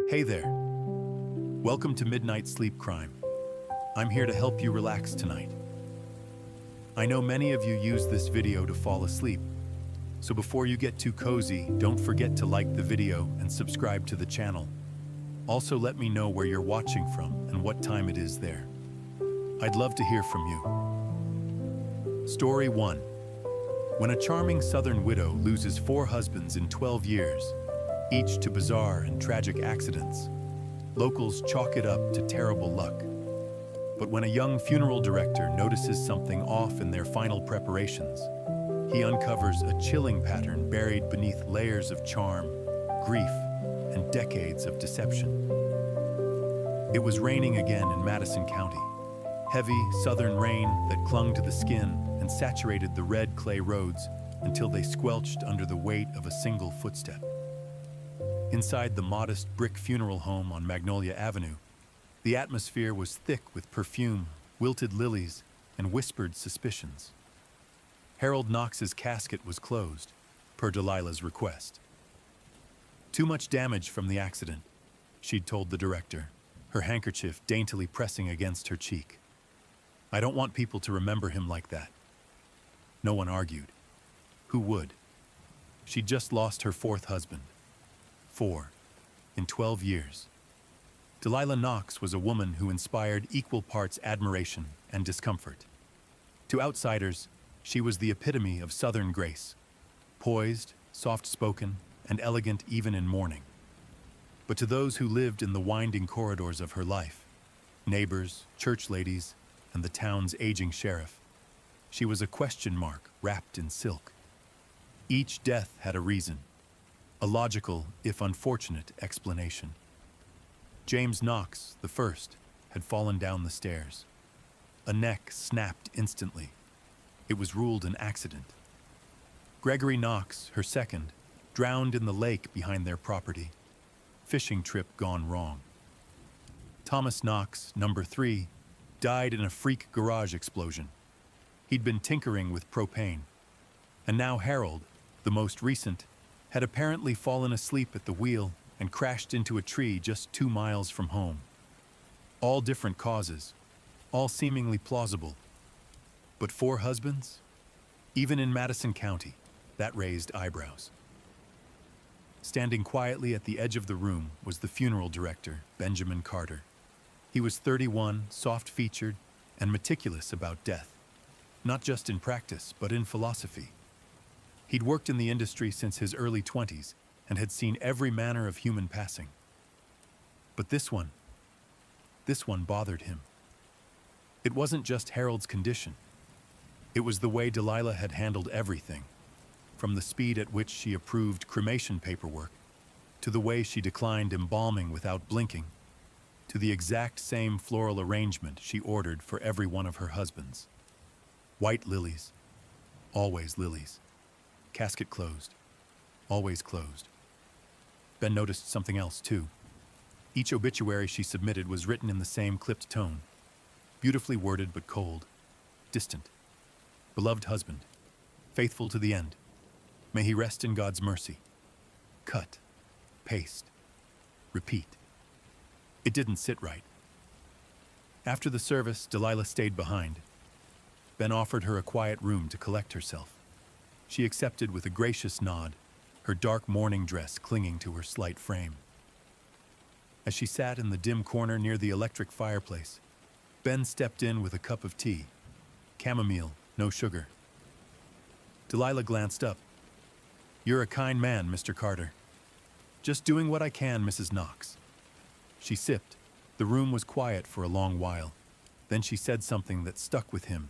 Hey there. Welcome to Midnight Sleep Crime. I'm here to help you relax tonight. I know many of you use this video to fall asleep, so before you get too cozy, don't forget to like the video and subscribe to the channel. Also, let me know where you're watching from and what time it is there. I'd love to hear from you. Story 1. When a charming southern widow loses 4 husbands in 12 years, each to bizarre and tragic accidents, locals chalk it up to terrible luck. But when a young funeral director notices something off in their final preparations, he uncovers a chilling pattern buried beneath layers of charm, grief, and decades of deception. It was raining again in Madison County. Heavy, southern rain that clung to the skin and saturated the red clay roads until they squelched under the weight of a single footstep. Inside the modest brick funeral home on Magnolia Avenue, the atmosphere was thick with perfume, wilted lilies, and whispered suspicions. Harold Knox's casket was closed, per Delilah's request. Too much damage from the accident, she'd told the director, her handkerchief daintily pressing against her cheek. I don't want people to remember him like that. No one argued. Who would? She'd just lost her 4th husband. 4 in 12 years. Delilah Knox was a woman who inspired equal parts admiration and discomfort. To outsiders, she was the epitome of Southern grace, poised, soft-spoken, and elegant even in mourning. But to those who lived in the winding corridors of her life, neighbors, church ladies, and the town's aging sheriff, she was a question mark wrapped in silk. Each death had a reason, a logical, if unfortunate, explanation. James Knox, the first, had fallen down the stairs. A neck snapped instantly. It was ruled an accident. Gregory Knox, her second, drowned in the lake behind their property. Fishing trip gone wrong. Thomas Knox, number 3, died in a freak garage explosion. He'd been tinkering with propane. And now Harold, the most recent, had apparently fallen asleep at the wheel and crashed into a tree just 2 miles from home. All different causes, all seemingly plausible. But 4 husbands? Even in Madison County, that raised eyebrows. Standing quietly at the edge of the room was the funeral director, Benjamin Carter. He was 31, soft-featured, and meticulous about death, not just in practice, but in philosophy. He'd worked in the industry since his early 20s and had seen every manner of human passing. But this one bothered him. It wasn't just Harold's condition. It was the way Delilah had handled everything, from the speed at which she approved cremation paperwork, to the way she declined embalming without blinking, to the exact same floral arrangement she ordered for every one of her husbands. White lilies, always lilies. Casket closed, always closed. Ben noticed something else, too. Each obituary she submitted was written in the same clipped tone, beautifully worded but cold, distant. Beloved husband, faithful to the end. May he rest in God's mercy. Cut, paste, repeat. It didn't sit right. After the service, Delilah stayed behind. Ben offered her a quiet room to collect herself. She accepted with a gracious nod, her dark mourning dress clinging to her slight frame. As she sat in the dim corner near the electric fireplace, Ben stepped in with a cup of tea. Chamomile, no sugar. Delilah glanced up. You're a kind man, Mr. Carter. Just doing what I can, Mrs. Knox. She sipped. The room was quiet for a long while. Then she said something that stuck with him.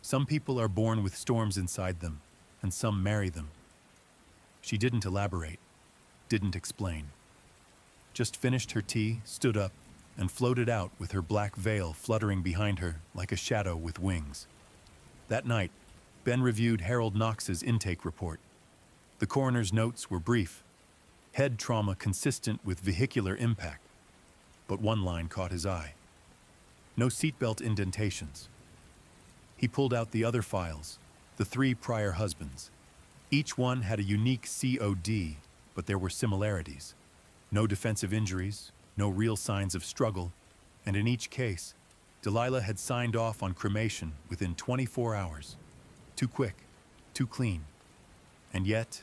Some people are born with storms inside them, and some marry them. She didn't elaborate, didn't explain. Just finished her tea, stood up, and floated out with her black veil fluttering behind her like a shadow with wings. That night, Ben reviewed Harold Knox's intake report. The coroner's notes were brief. Head trauma consistent with vehicular impact. But one line caught his eye. No seatbelt indentations. He pulled out the other files, the 3 prior husbands. Each one had a unique COD, but there were similarities. No defensive injuries, no real signs of struggle, and in each case, Delilah had signed off on cremation within 24 hours. Too quick, too clean, and yet,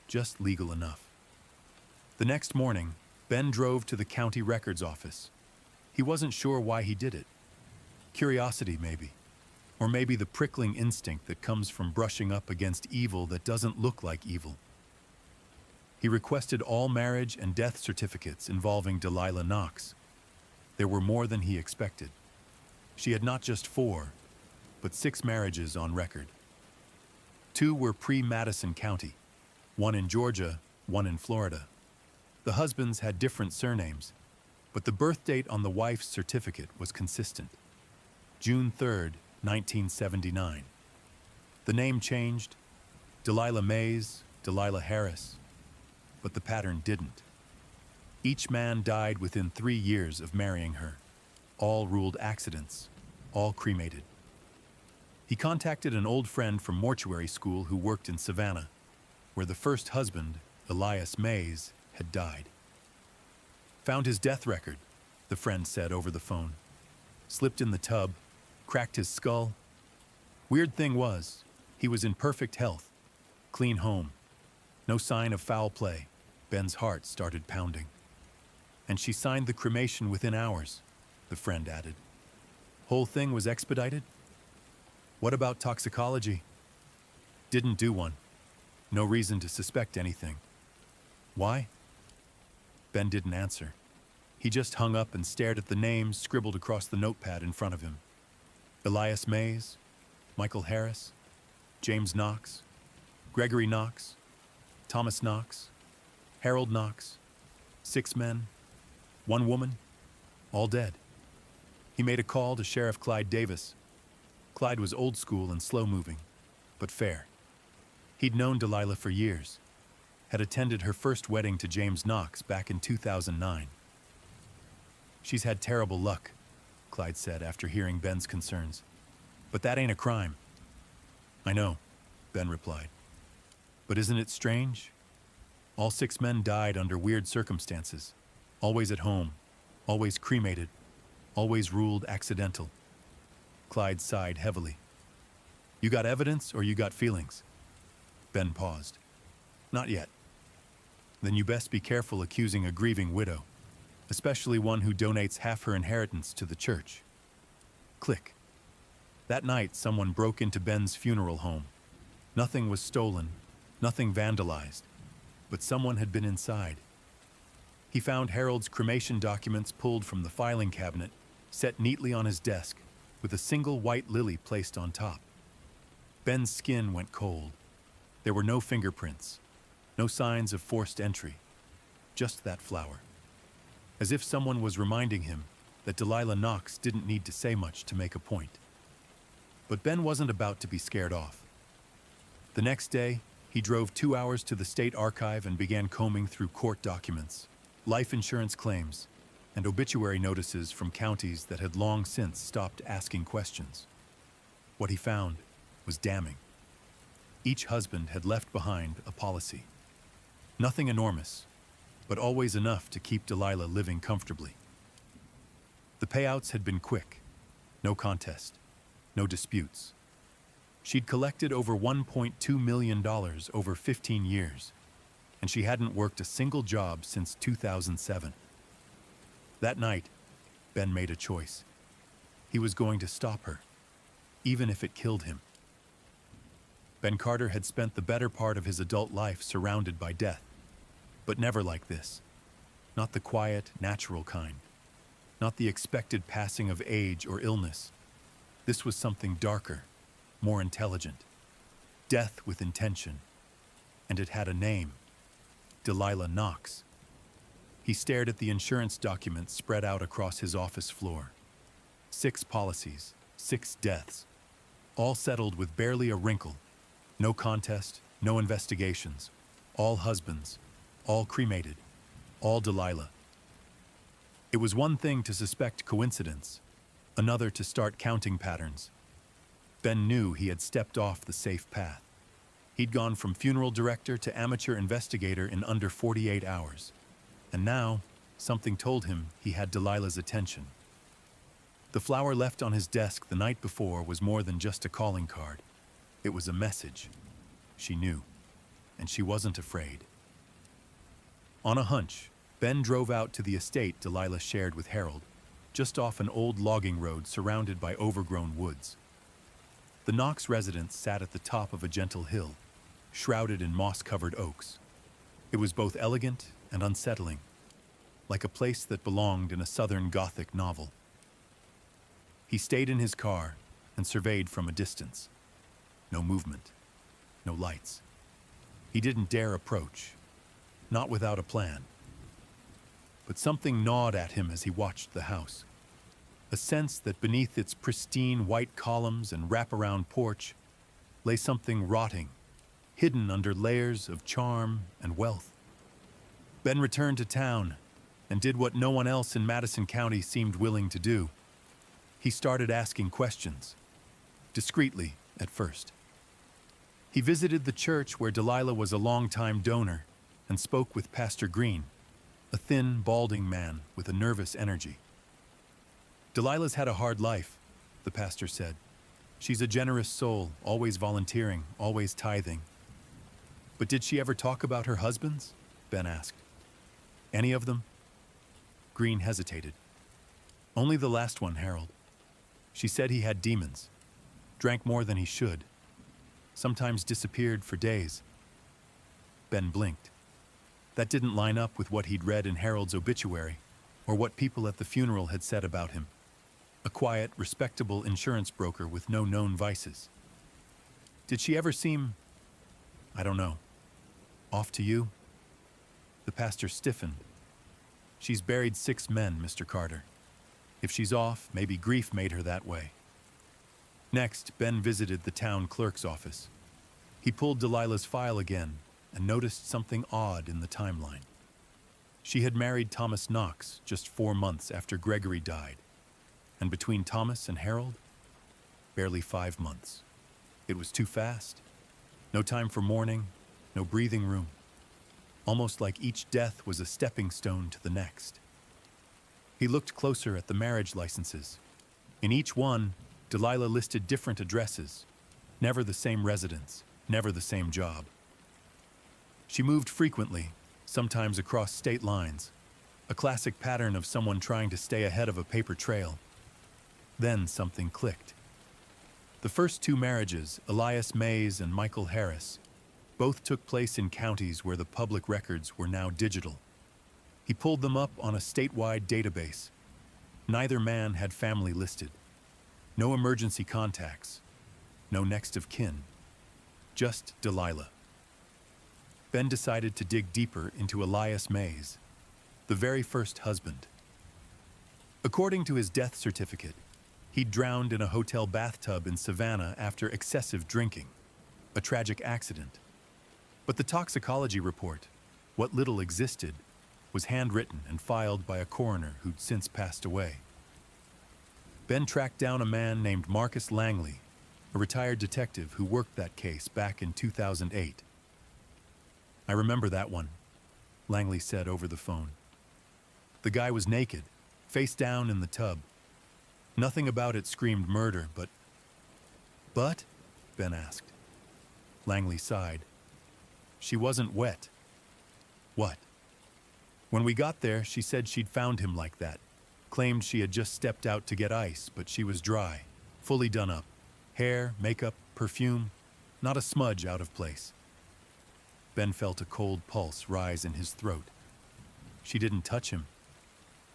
just legal enough. The next morning, Ben drove to the county records office. He wasn't sure why he did it. Curiosity, maybe. Or maybe the prickling instinct that comes from brushing up against evil that doesn't look like evil. He requested all marriage and death certificates involving Delilah Knox. There were more than he expected. She had not just 4, but 6 marriages on record. 2 were pre-Madison County, 1 in Georgia, 1 in Florida. The husbands had different surnames, but the birth date on the wife's certificate was consistent. June 3rd, 1979. The name changed, Delilah Mays, Delilah Harris, but the pattern didn't. Each man died within 3 years of marrying her, all ruled accidents, all cremated. He contacted an old friend from mortuary school who worked in Savannah, where the first husband, Elias Mays, had died. Found his death record, the friend said over the phone. Slipped in the tub, cracked his skull. Weird thing was, he was in perfect health, clean home. No sign of foul play. Ben's heart started pounding. And she signed the cremation within hours, the friend added. Whole thing was expedited? What about toxicology? Didn't do one. No reason to suspect anything. Why? Ben didn't answer. He just hung up and stared at the names scribbled across the notepad in front of him. Elias Mays, Michael Harris, James Knox, Gregory Knox, Thomas Knox, Harold Knox, 6 men, 1 woman, all dead. He made a call to Sheriff Clyde Davis. Clyde was old school and slow-moving, but fair. He'd known Delilah for years, had attended her first wedding to James Knox back in 2009. She's had terrible luck, Clyde said after hearing Ben's concerns. But that ain't a crime. I know, Ben replied. But isn't it strange? All 6 men died under weird circumstances, always at home, always cremated, always ruled accidental. Clyde sighed heavily. You got evidence or you got feelings? Ben paused. Not yet. Then you best be careful accusing a grieving widow, especially one who donates half her inheritance to the church. Click. That night, someone broke into Ben's funeral home. Nothing was stolen, nothing vandalized, but someone had been inside. He found Harold's cremation documents pulled from the filing cabinet, set neatly on his desk, with a single white lily placed on top. Ben's skin went cold. There were no fingerprints, no signs of forced entry, just that flower. As if someone was reminding him that Delilah Knox didn't need to say much to make a point. But Ben wasn't about to be scared off. The next day, he drove 2 hours to the state archive and began combing through court documents, life insurance claims, and obituary notices from counties that had long since stopped asking questions. What he found was damning. Each husband had left behind a policy. Nothing enormous, but always enough to keep Delilah living comfortably. The payouts had been quick, no contest, no disputes. She'd collected over $1.2 million over 15 years, and she hadn't worked a single job since 2007. That night, Ben made a choice. He was going to stop her, even if it killed him. Ben Carter had spent the better part of his adult life surrounded by death, but never like this. Not the quiet, natural kind. Not the expected passing of age or illness. This was something darker, more intelligent. Death with intention. And it had a name. Delilah Knox. He stared at the insurance documents spread out across his office floor. 6 policies, 6 deaths, all settled with barely a wrinkle. No contest, no investigations. All husbands, all cremated, all Delilah. It was one thing to suspect coincidence, another to start counting patterns. Ben knew he had stepped off the safe path. He'd gone from funeral director to amateur investigator in under 48 hours. And now, something told him he had Delilah's attention. The flower left on his desk the night before was more than just a calling card. It was a message. She knew, and she wasn't afraid. On a hunch, Ben drove out to the estate Delilah shared with Harold, just off an old logging road surrounded by overgrown woods. The Knox residence sat at the top of a gentle hill, shrouded in moss-covered oaks. It was both elegant and unsettling, like a place that belonged in a Southern Gothic novel. He stayed in his car and surveyed from a distance. No movement, no lights. He didn't dare approach, not without a plan. But something gnawed at him as he watched the house. A sense that beneath its pristine white columns and wraparound porch lay something rotting, hidden under layers of charm and wealth. Ben returned to town and did what no one else in Madison County seemed willing to do. He started asking questions, discreetly at first. He visited the church where Delilah was a longtime donor and spoke with Pastor Green, a thin, balding man with a nervous energy. Delilah's had a hard life, the pastor said. She's a generous soul, always volunteering, always tithing. But did she ever talk about her husbands? Ben asked. Any of them? Green hesitated. Only the last one, Harold. She said he had demons, drank more than he should, sometimes disappeared for days. Ben blinked. That didn't line up with what he'd read in Harold's obituary or what people at the funeral had said about him. A quiet, respectable insurance broker with no known vices. Did she ever seem, I don't know, off to you? The pastor stiffened. She's buried 6 men, Mr. Carter. If she's off, maybe grief made her that way. Next, Ben visited the town clerk's office. He pulled Delilah's file again and noticed something odd in the timeline. She had married Thomas Knox just 4 months after Gregory died. And between Thomas and Harold, barely 5 months. It was too fast. No time for mourning, no breathing room. Almost like each death was a stepping stone to the next. He looked closer at the marriage licenses. In each one, Delilah listed different addresses, never the same residence, never the same job. She moved frequently, sometimes across state lines, a classic pattern of someone trying to stay ahead of a paper trail. Then something clicked. The first 2 marriages, Elias Mays and Michael Harris, both took place in counties where the public records were now digital. He pulled them up on a statewide database. Neither man had family listed. No emergency contacts. No next of kin. Just Delilah. Ben decided to dig deeper into Elias Mays, the very first husband. According to his death certificate, he'd drowned in a hotel bathtub in Savannah after excessive drinking, a tragic accident. But the toxicology report, what little existed, was handwritten and filed by a coroner who'd since passed away. Ben tracked down a man named Marcus Langley, a retired detective who worked that case back in 2008. I remember that one, Langley said over the phone. The guy was naked, face down in the tub. Nothing about it screamed murder, but... But? Ben asked. Langley sighed. She wasn't wet. What? When we got there, she said she'd found him like that. Claimed she had just stepped out to get ice, but she was dry, fully done up. Hair, makeup, perfume, not a smudge out of place. Ben felt a cold pulse rise in his throat. She didn't touch him.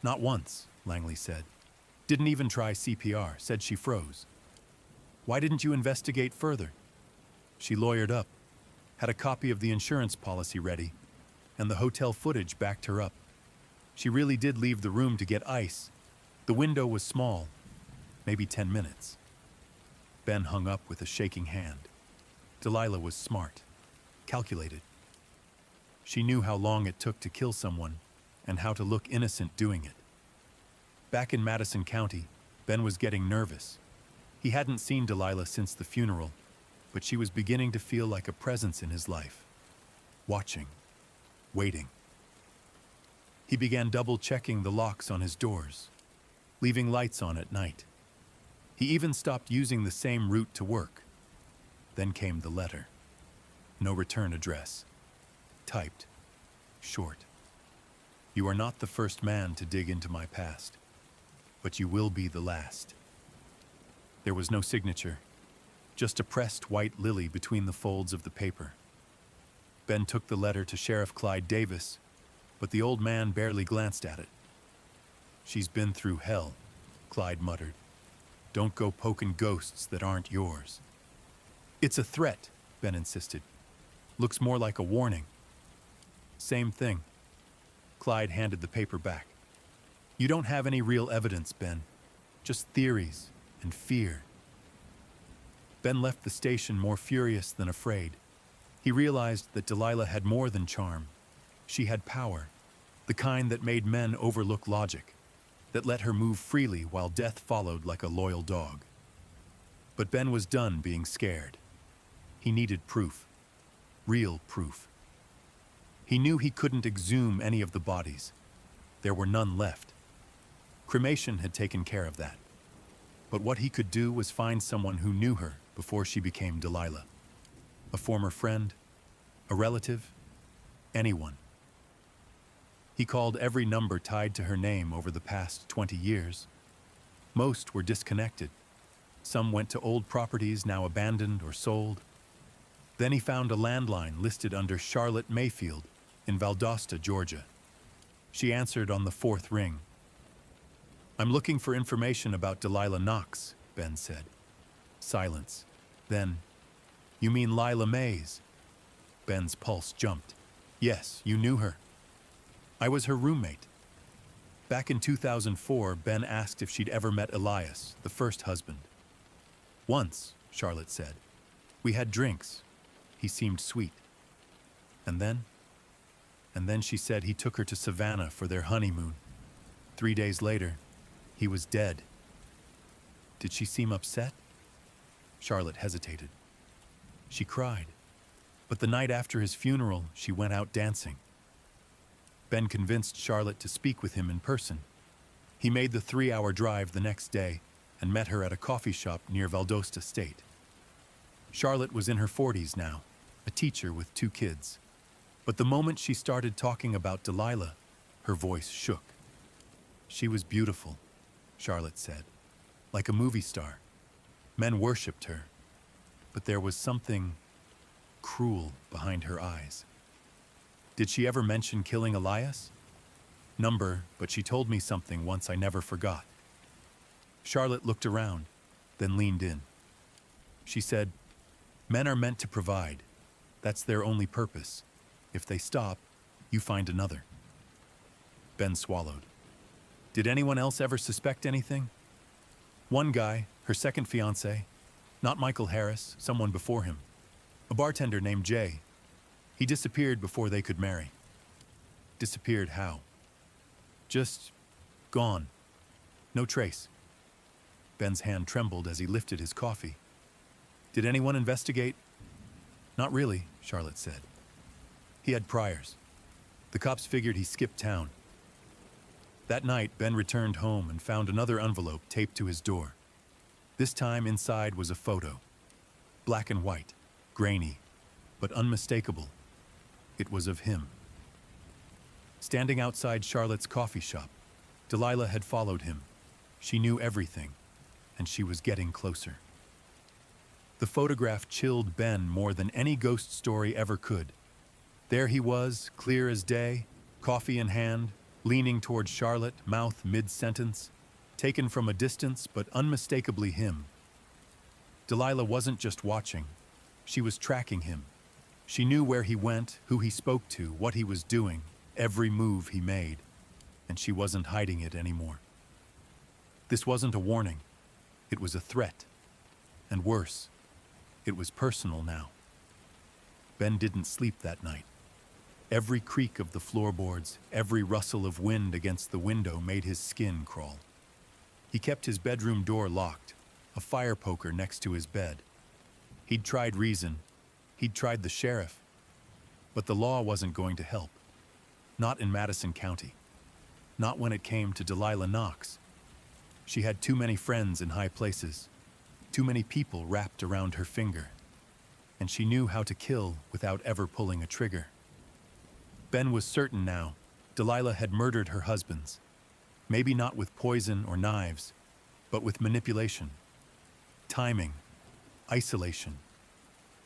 Not once, Langley said. Didn't even try CPR, said she froze. Why didn't you investigate further? She lawyered up, had a copy of the insurance policy ready, and the hotel footage backed her up. She really did leave the room to get ice. The window was small, maybe 10 minutes. Ben hung up with a shaking hand. Delilah was smart, calculated. She knew how long it took to kill someone and how to look innocent doing it. Back in Madison County, Ben was getting nervous. He hadn't seen Delilah since the funeral, but she was beginning to feel like a presence in his life. Watching. Waiting. He began double-checking the locks on his doors, leaving lights on at night. He even stopped using the same route to work. Then came the letter. No return address. Typed. Short. You are not the first man to dig into my past, but you will be the last. There was no signature, just a pressed white lily between the folds of the paper. Ben took the letter to Sheriff Clyde Davis, but the old man barely glanced at it. She's been through hell, Clyde muttered. Don't go poking ghosts that aren't yours. It's a threat, Ben insisted. Looks more like a warning. Same thing. Clyde handed the paper back. You don't have any real evidence, Ben. Just theories and fear. Ben left the station more furious than afraid. He realized that Delilah had more than charm. She had power, the kind that made men overlook logic, that let her move freely while death followed like a loyal dog. But Ben was done being scared. He needed proof. Real proof. He knew he couldn't exhume any of the bodies. There were none left. Cremation had taken care of that. But what he could do was find someone who knew her before she became Delilah. A former friend, a relative, anyone. He called every number tied to her name over the past 20 years. Most were disconnected. Some went to old properties now abandoned or sold. Then he found a landline listed under Charlotte Mayfield in Valdosta, Georgia. She answered on the fourth ring. I'm looking for information about Delilah Knox, Ben said. Silence. Then, you mean Lila Mays? Ben's pulse jumped. Yes, you knew her. I was her roommate. Back in 2004, Ben asked if she'd ever met Elias, the first husband. Once, Charlotte said. We had drinks. He seemed sweet. And then she said he took her to Savannah for their honeymoon. 3 days later, he was dead. Did she seem upset? Charlotte hesitated. She cried. But the night after his funeral, she went out dancing. Ben convinced Charlotte to speak with him in person. He made the 3-hour drive the next day and met her at a coffee shop near Valdosta State. Charlotte was in her 40s now, a teacher with 2 kids. But the moment she started talking about Delilah, her voice shook. She was beautiful, Charlotte said, like a movie star. Men worshipped her, but there was something cruel behind her eyes. Did she ever mention killing Elias? Number, but she told me something once I never forgot. Charlotte looked around, then leaned in. She said, men are meant to provide. That's their only purpose. If they stop, you find another. Ben swallowed. Did anyone else ever suspect anything? One guy, her second fiancé, not Michael Harris, someone before him. A bartender named Jay. He disappeared before they could marry. Disappeared how? Just gone. No trace. Ben's hand trembled as he lifted his coffee. Did anyone investigate? Not really, Charlotte said. He had priors. The cops figured he skipped town. That night, Ben returned home and found another envelope taped to his door. This time inside was a photo. Black and white, grainy, but unmistakable. It was of him. Standing outside Charlotte's coffee shop, Delilah had followed him. She knew everything, and she was getting closer. The photograph chilled Ben more than any ghost story ever could. There he was, clear as day, coffee in hand, leaning toward Charlotte, mouth mid-sentence, taken from a distance but unmistakably him. Delilah wasn't just watching. She was tracking him. She knew where he went, who he spoke to, what he was doing, every move he made, and she wasn't hiding it anymore. This wasn't a warning. It was a threat. And worse, it was personal now. Ben didn't sleep that night. Every creak of the floorboards, every rustle of wind against the window made his skin crawl. He kept his bedroom door locked, a fire poker next to his bed. He'd tried reason. He'd tried the sheriff. But the law wasn't going to help. Not in Madison County. not when it came to Delilah Knox. She had too many friends in high places, too many people wrapped around her finger, and she knew how to kill without ever pulling a trigger. Ben was certain now Delilah had murdered her husbands, maybe not with poison or knives, but with manipulation, timing, isolation,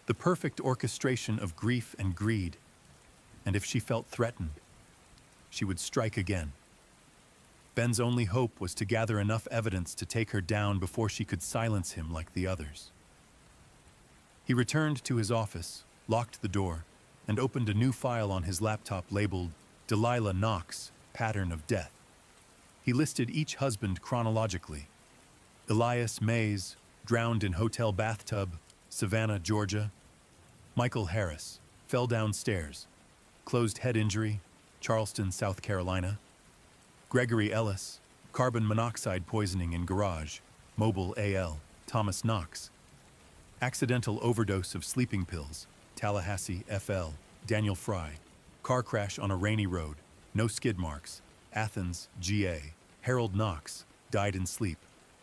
the perfect orchestration of grief and greed. And if she felt threatened, she would strike again. Ben's only hope was to gather enough evidence to take her down before she could silence him like the others. He returned to his office, locked the door, and opened a new file on his laptop labeled Delilah Knox, Pattern of Death. He listed each husband chronologically. Elias Mays, drowned in hotel bathtub, Savannah, Georgia. Michael Harris, fell downstairs, closed head injury, Charleston, South Carolina. Gregory Ellis, carbon monoxide poisoning in garage, Mobile, AL, Thomas Knox. Accidental overdose of sleeping pills, Tallahassee, FL, Daniel Fry. Car crash on a rainy road, no skid marks, Athens, GA. Harold Knox, died in sleep.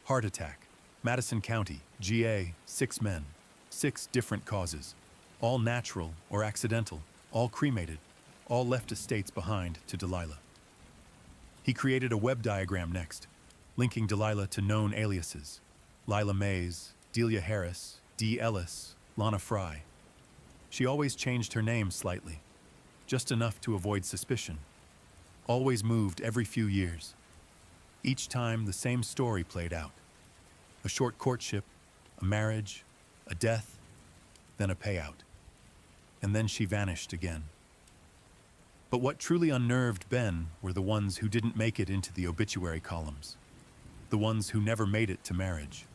Heart attack, Madison County, GA, 6 men. 6 different causes, all natural or accidental, all cremated, all left estates behind to Delilah. He created a web diagram next, linking Delilah to known aliases: Lila Mays, Delia Harris, Dee Ellis, Lana Fry. She always changed her name slightly, just enough to avoid suspicion. Always moved every few years. Each time the same story played out. A short courtship, a marriage, a death, then a payout. And then she vanished again. But what truly unnerved Ben were the ones who didn't make it into the obituary columns. The ones who never made it to marriage.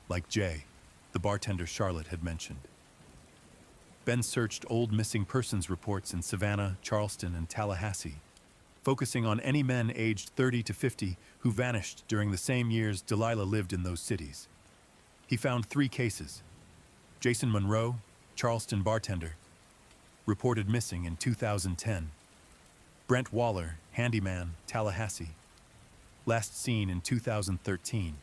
Like Jay, the bartender Charlotte had mentioned. Ben searched old missing persons reports in Savannah, Charleston, and Tallahassee, focusing on any men aged 30 to 50 who vanished during the same years Delilah lived in those cities. He found 3 cases. Jason Monroe, Charleston bartender, reported missing in 2010. Brent Waller, handyman, Tallahassee, last seen in 2013.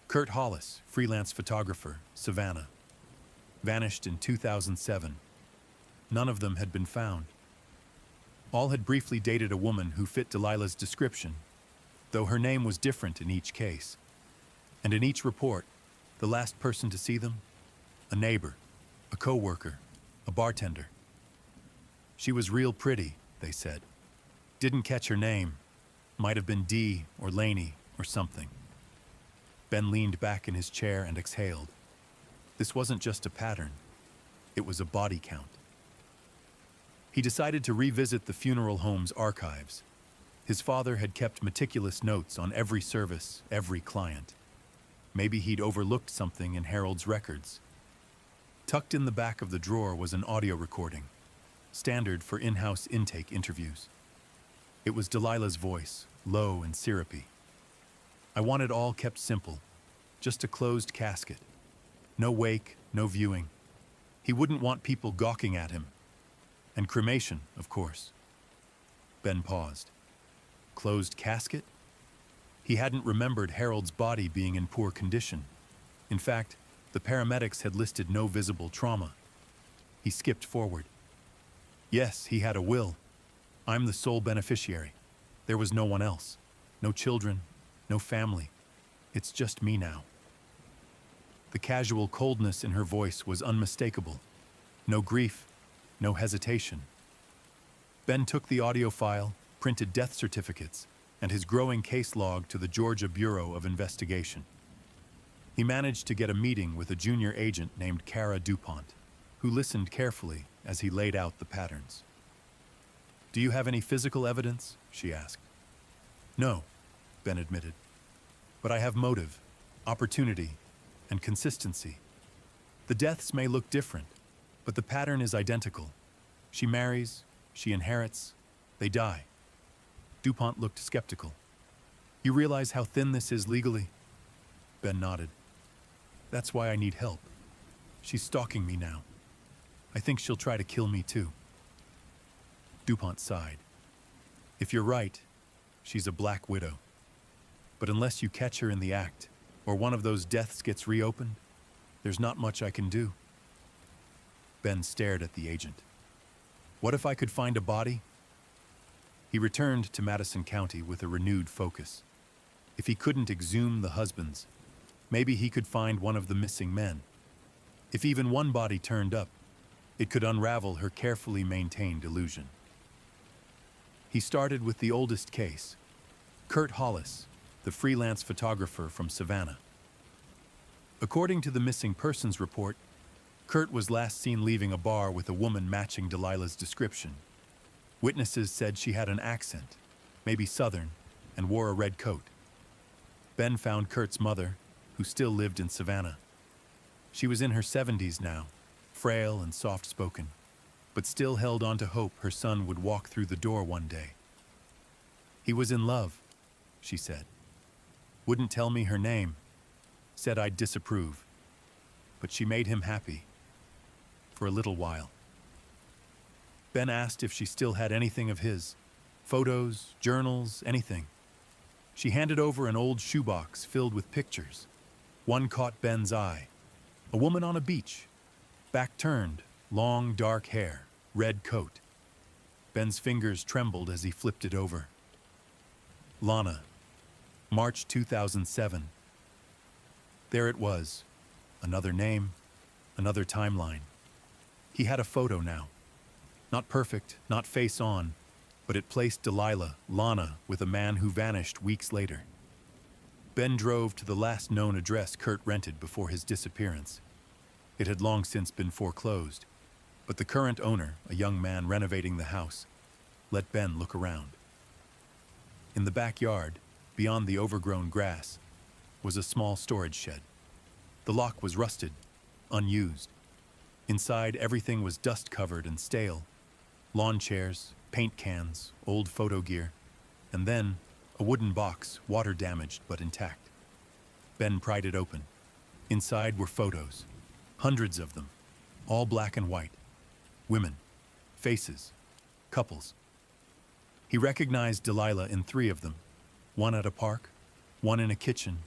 Kurt Hollis, freelance photographer, Savannah, vanished in 2007. None of them had been found. All had briefly dated a woman who fit Delilah's description, though her name was different in each case. And in each report, the last person to see them, a neighbor, a co-worker, a bartender. She was real pretty, they said. Didn't catch her name. Might have been Dee or Laney or something. Ben leaned back in his chair and exhaled. This wasn't just a pattern. It was a body count. He decided to revisit the funeral home's archives. His father had kept meticulous notes on every service, every client. Maybe he'd overlooked something in Harold's records. Tucked in the back of the drawer was an audio recording, standard for in-house intake interviews. It was Delilah's voice, low and syrupy. I want it all kept simple, just a closed casket. No wake, no viewing. He wouldn't want people gawking at him. And cremation, of course. Ben paused. Closed casket? He hadn't remembered Harold's body being in poor condition. In fact, the paramedics had listed no visible trauma. He skipped forward. Yes, he had a will. I'm the sole beneficiary. There was no one else. No children, no family. It's just me now. The casual coldness in her voice was unmistakable. No grief, no hesitation. Ben took the audio file, printed death certificates, and his growing case log to the Georgia Bureau of Investigation. He managed to get a meeting with a junior agent named Kara DuPont, who listened carefully as he laid out the patterns. Do you have any physical evidence? She asked. No, Ben admitted. But I have motive, opportunity, and consistency. The deaths may look different, but the pattern is identical. She marries, she inherits, they die. DuPont looked skeptical. You realize how thin this is legally? Ben nodded. That's why I need help. She's stalking me now. I think she'll try to kill me too. DuPont sighed. If you're right, She's a black widow. But unless you catch her in the act, or one of those deaths gets reopened, there's not much I can do." Ben stared at the agent. "What if I could find a body?" He returned to Madison County with a renewed focus. If he couldn't exhume the husbands, maybe he could find one of the missing men. If even one body turned up, it could unravel her carefully maintained illusion. He started with the oldest case, Kurt Hollis, the freelance photographer from Savannah. According to the missing persons report, Kurt was last seen leaving a bar with a woman matching Delilah's description. Witnesses said she had an accent, maybe Southern, and wore a red coat. Ben found Kurt's mother, who still lived in Savannah. She was in her 70s now, frail and soft-spoken, but still held on to hope her son would walk through the door one day. "He was in love," she said. "Wouldn't tell me her name, said I'd disapprove, but she made him happy, for a little while." Ben asked if she still had anything of his, photos, journals, anything. She handed over an old shoebox filled with pictures. One caught Ben's eye. A woman on a beach, back turned, long dark hair, red coat. Ben's fingers trembled as he flipped it over. Lana, March 2007. There it was, another name, another timeline. He had a photo now. Not perfect, not face on, but it placed Delilah, Lana, with a man who vanished weeks later. Ben drove to the last known address Kurt rented before his disappearance. It had long since been foreclosed, but the current owner, a young man renovating the house, let Ben look around. In the backyard, beyond the overgrown grass, was a small storage shed. The lock was rusted, unused. Inside, everything was dust-covered and stale. Lawn chairs, paint cans, old photo gear, and then a wooden box, water-damaged but intact. Ben pried it open. Inside were photos, hundreds of them, all black and white. Women, faces, couples. He recognized Delilah in 3 of them, one at a park, one in a kitchen,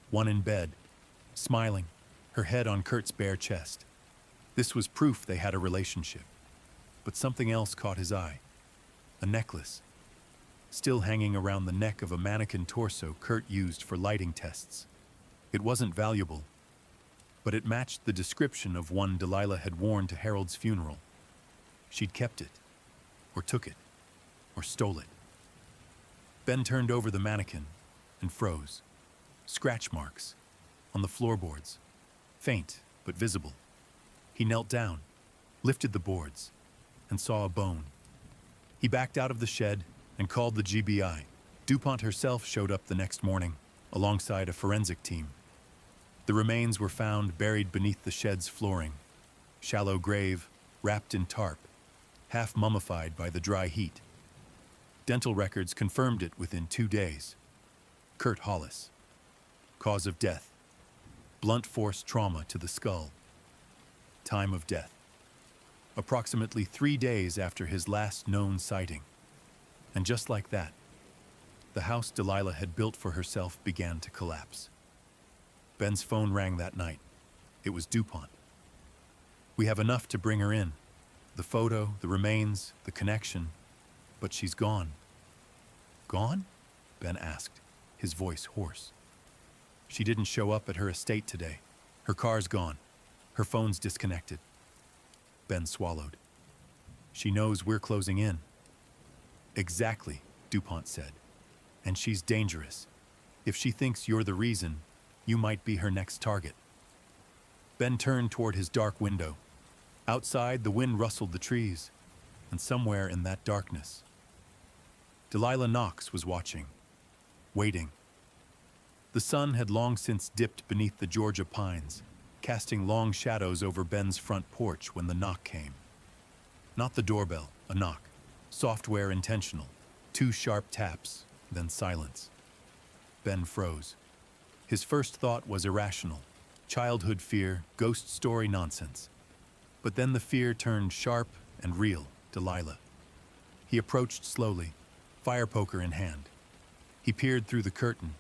one in bed, smiling, her head on Kurt's bare chest. This was proof they had a relationship. But something else caught his eye. A necklace, still hanging around the neck of a mannequin torso Kurt used for lighting tests. It wasn't valuable, but it matched the description of one Delilah had worn to Harold's funeral. She'd kept it, or took it, or stole it. Ben turned over the mannequin and froze. Scratch marks on the floorboards, faint but visible. He knelt down, lifted the boards, and saw a bone. He backed out of the shed and called the GBI. DuPont herself showed up the next morning, alongside a forensic team. The remains were found buried beneath the shed's flooring. Shallow grave, wrapped in tarp, half mummified by the dry heat. Dental records confirmed it within 2 days. Kurt Hollis. Cause of death: blunt force trauma to the skull. Time of death: approximately 3 days after his last known sighting. And just like that, the house Delilah had built for herself began to collapse. Ben's phone rang that night. It was DuPont. "We have enough to bring her in. The photo, the remains, the connection, but she's gone." "Gone?" Ben asked, his voice hoarse. "She didn't show up at her estate today. Her car's gone. Her phone's disconnected." Ben swallowed. "She knows we're closing in." "Exactly," DuPont said. "And she's dangerous. If she thinks you're the reason, you might be her next target." Ben turned toward his dark window. Outside, the wind rustled the trees, and somewhere in that darkness, Delilah Knox was watching, waiting. The sun had long since dipped beneath the Georgia pines, casting long shadows over Ben's front porch when the knock came. Not the doorbell, a knock. Software intentional. 2 sharp taps, then silence. Ben froze. His first thought was irrational. Childhood fear, ghost story nonsense. But then the fear turned sharp and real. Delilah. He approached slowly, fire poker in hand. He peered through the curtain.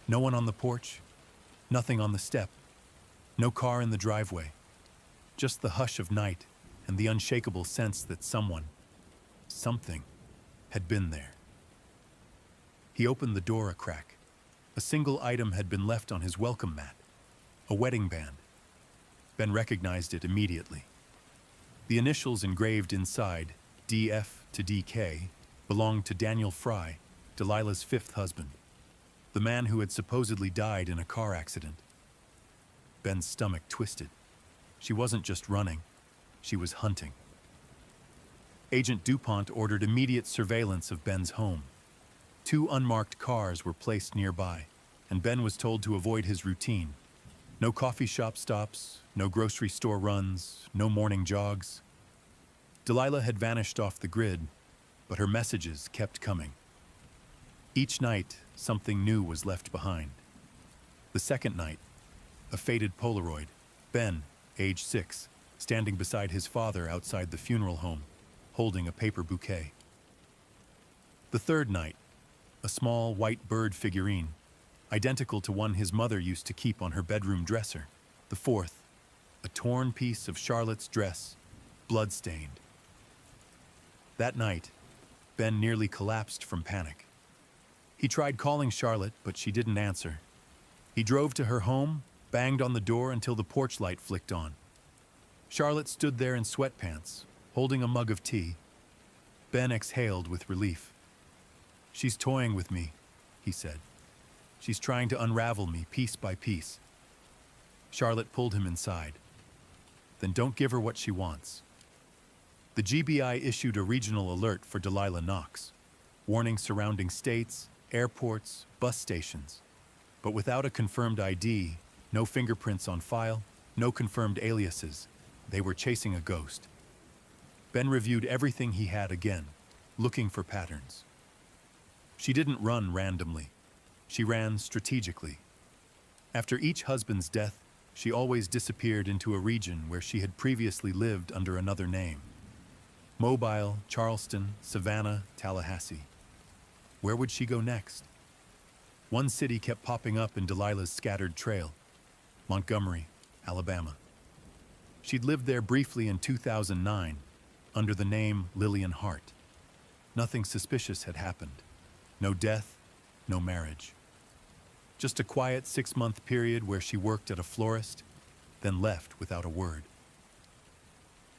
No one on the porch, nothing on the step, no car in the driveway. Just the hush of night and the unshakable sense that something, had been there. He opened the door a crack. A single item had been left on his welcome mat, a wedding band. Ben recognized it immediately. The initials engraved inside, DF to DK, belonged to Daniel Fry, Delilah's fifth husband, the man who had supposedly died in a car accident. Ben's stomach twisted. She wasn't just running, she was hunting. Agent DuPont ordered immediate surveillance of Ben's home. 2 unmarked cars were placed nearby, and Ben was told to avoid his routine. No coffee shop stops, no grocery store runs, no morning jogs. Delilah had vanished off the grid, but her messages kept coming. Each night, something new was left behind. The second night, a faded Polaroid, Ben, age 6, standing beside his father outside the funeral home, holding a paper bouquet. The third night, a small white bird figurine, identical to one his mother used to keep on her bedroom dresser. The fourth, a torn piece of Charlotte's dress, blood-stained. That night, Ben nearly collapsed from panic. He tried calling Charlotte, but she didn't answer. He drove to her home, banged on the door until the porch light flicked on. Charlotte stood there in sweatpants, holding a mug of tea. Ben exhaled with relief. "She's toying with me," he said. "She's trying to unravel me piece by piece." Charlotte pulled him inside. "Then don't give her what she wants." The GBI issued a regional alert for Delilah Knox, warning surrounding states, airports, bus stations. But without a confirmed ID, no fingerprints on file, no confirmed aliases, they were chasing a ghost. Ben reviewed everything he had again, looking for patterns. She didn't run randomly. She ran strategically. After each husband's death, she always disappeared into a region where she had previously lived under another name. Mobile, Charleston, Savannah, Tallahassee. Where would she go next? One city kept popping up in Delilah's scattered trail: Montgomery, Alabama. She'd lived there briefly in 2009, under the name Lillian Hart. Nothing suspicious had happened. No death, no marriage. Just a quiet 6-month period where she worked at a florist, then left without a word.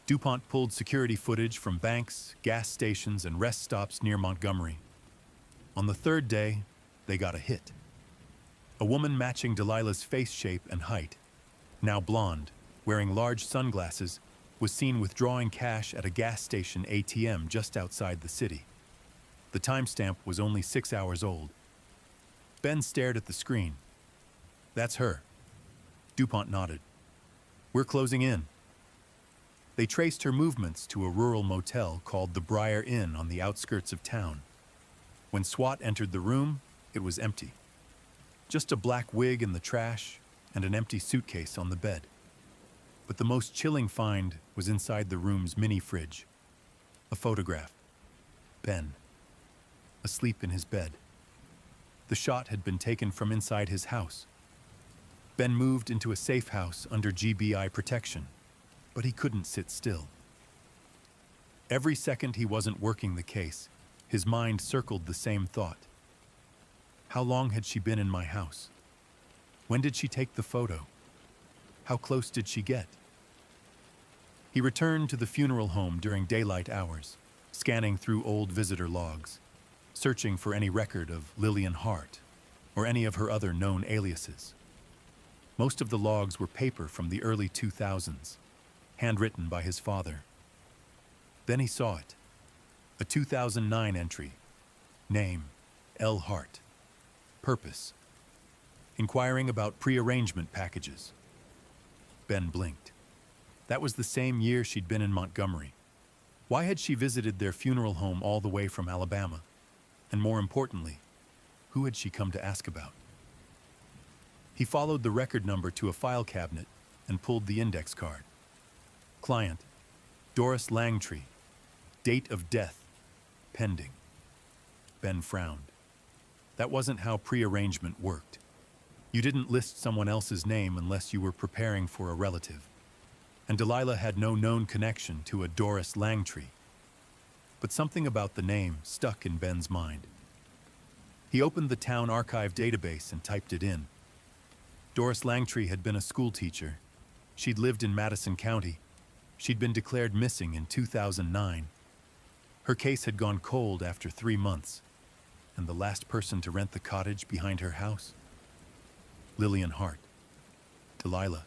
DuPont pulled security footage from banks, gas stations, and rest stops near Montgomery. On the third day, they got a hit. A woman matching Delilah's face shape and height, now blonde, wearing large sunglasses, was seen withdrawing cash at a gas station ATM just outside the city. The timestamp was only 6 hours old. Ben stared at the screen. "That's her." DuPont nodded. "We're closing in." They traced her movements to a rural motel called the Briar Inn on the outskirts of town. When SWAT entered the room, it was empty. Just a black wig in the trash and an empty suitcase on the bed. But the most chilling find was inside the room's mini fridge. A photograph. Ben, asleep in his bed. The shot had been taken from inside his house. Ben moved into a safe house under GBI protection, but he couldn't sit still. Every second he wasn't working the case, his mind circled the same thought. How long had she been in my house? When did she take the photo? How close did she get? He returned to the funeral home during daylight hours, scanning through old visitor logs, searching for any record of Lillian Hart or any of her other known aliases. Most of the logs were paper from the early 2000s, handwritten by his father. Then he saw it. A 2009 entry. Name, L. Hart. Purpose, inquiring about pre-arrangement packages. Ben blinked. That was the same year she'd been in Montgomery. Why had she visited their funeral home all the way from Alabama? And more importantly, who had she come to ask about? He followed the record number to a file cabinet and pulled the index card. Client, Doris Langtree. Date of death, pending. Ben frowned. That wasn't how prearrangement worked. You didn't list someone else's name unless you were preparing for a relative. And Delilah had no known connection to a Doris Langtry. But something about the name stuck in Ben's mind. He opened the town archive database and typed it in. Doris Langtry had been a schoolteacher. She'd lived in Madison County. She'd been declared missing in 2009. Her case had gone cold after 3 months. And the last person to rent the cottage behind her house? Lillian Hart. Delilah.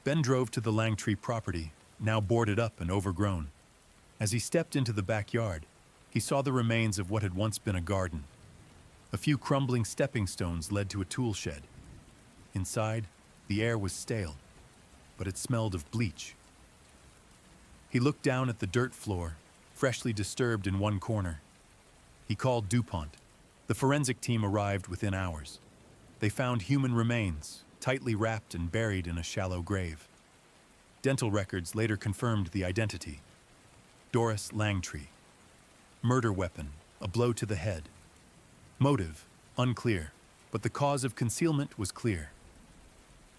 Ben drove to the Langtry property, now boarded up and overgrown. As he stepped into the backyard, he saw the remains of what had once been a garden. A few crumbling stepping stones led to a tool shed. Inside, the air was stale, but it smelled of bleach. He looked down at the dirt floor, freshly disturbed in one corner. He called DuPont. The forensic team arrived within hours. They found human remains, tightly wrapped and buried in a shallow grave. Dental records later confirmed the identity. Doris Langtry. Murder weapon, a blow to the head. Motive, unclear, but the cause of concealment was clear.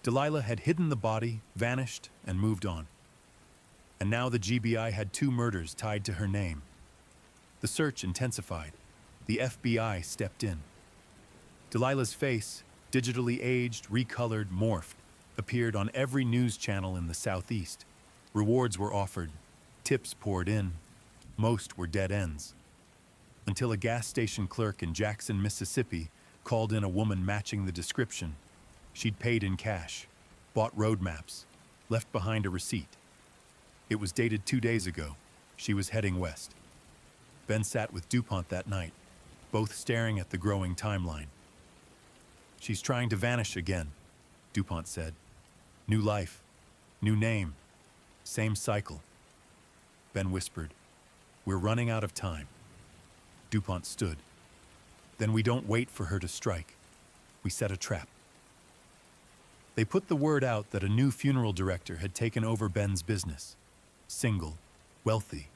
Delilah had hidden the body, vanished, and moved on. And now the GBI had 2 murders tied to her name. The search intensified. The FBI stepped in. Delilah's face, digitally aged, recolored, morphed, appeared on every news channel in the Southeast. Rewards were offered. Tips poured in. Most were dead ends. Until a gas station clerk in Jackson, Mississippi, called in a woman matching the description. She'd paid in cash, bought road maps, left behind a receipt. It was dated 2 days ago. She was heading west. Ben sat with DuPont that night, both staring at the growing timeline. She's trying to vanish again, DuPont said. New life, new name, same cycle. Ben whispered, we're running out of time. DuPont stood. Then we don't wait for her to strike. We set a trap. They put the word out that a new funeral director had taken over Ben's business. Single, wealthy.